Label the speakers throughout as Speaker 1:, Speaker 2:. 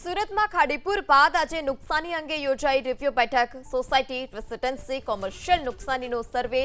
Speaker 1: સુરતમાં ખાડીપુર બાદ આજે નુકસાની અંગે યોજાઈ રિવ્યુ બેઠક. સોસાયટી, રેસિડેન્સી, કોમર્શિયલ નુકસાનીનો સર્વે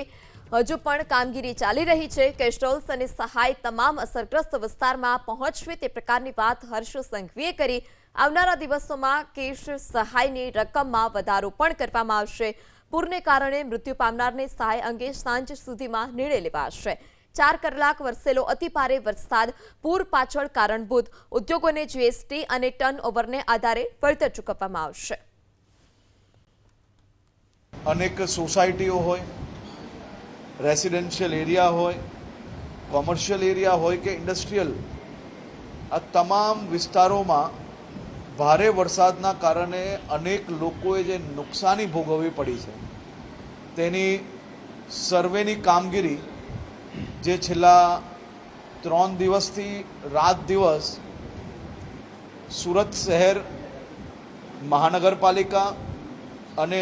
Speaker 1: હજુ પણ કામગીરી ચાલી રહી છે. કેસ્ટોલ્સ અને સહાય તમામ અસરગ્રસ્ત વિસ્તારમાં પહોંચવે તે પ્રકારની વાત હર્ષ સંઘવીએ કરી. આવનારા દિવસોમાં કેશ સહાયની રકમમાં વધારો પણ કરવામાં આવશે. પૂરને કારણે મૃત્યુ પામનારને સહાય અંગે સાંજ સુધીમાં નિર્ણય લેવાશે. 4 કલાક વરસેલો અતિભારે વરસાદ પૂર પાછળ કારણભૂત. ઉદ્યોગોને જીએસટી અને ટર્નઓવરને આધારે વળતર ચૂકવવામાં આવશે.
Speaker 2: અનેક સોસાયટીઓ હોય, રેસિડેન્શિયલ એરિયા હોય, કોમર્શિયલ એરિયા હોય કે ઇન્ડસ્ટ્રીયલ, આ તમામ વિસ્તારોમાં ભારે વરસાદના કારણે અનેક લોકોએ જે નુકસાની ભોગવવી પડી છે તેની સર્વેની કામગીરી જે છેલ્લા 3 દિવસથી રાત દિવસ સુરત શહેર મહાનગરપાલિકા અને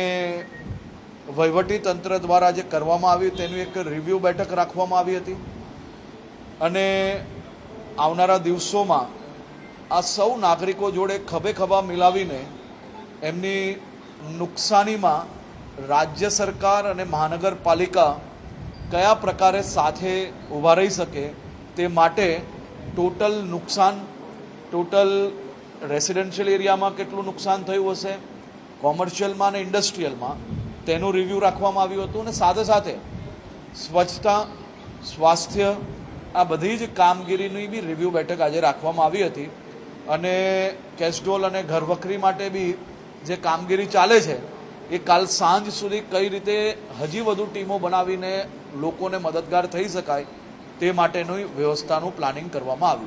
Speaker 2: વહીવટી તંત્ર દ્વારા જે કરવામાં આવ્યું તેનું એક રિવ્યૂ બેઠક રાખવામાં આવી હતી અને આવનારા દિવસોમાં આ સૌ નાગરિકો જોડે ખભે ખભા મિલાવીને એમની નુકસાનીમાં રાજ્ય સરકાર અને મહાનગરપાલિકા કયા પ્રકારે સાથે ઊભા રહી શકે તે માટે ટોટલ નુકસાન, ટોટલ રેસિડેન્શિયલ એરિયામાં કેટલું નુકસાન થયું હશે, કોમર્શિયલમાં અને ઇન્ડસ્ટ્રીયલમાં તેનું રિવ્યૂ રાખવામાં આવ્યું હતું અને સાથે સાથે સ્વચ્છતા, સ્વાસ્થ્ય, આ બધી જ કામગીરીની બી રિવ્યૂ બેઠક આજે રાખવામાં આવી હતી અને કેસ્ટોલ અને ઘરવખરી માટે બી જે કામગીરી ચાલે છે એ કાલ સાંજ સુધી કઈ રીતે હજી વધુ ટીમો બનાવીને લોકોને મદદગાર થઈ શકાય તે માટેની વ્યવસ્થાનું પ્લાનિંગ કરવામાં આવ્યું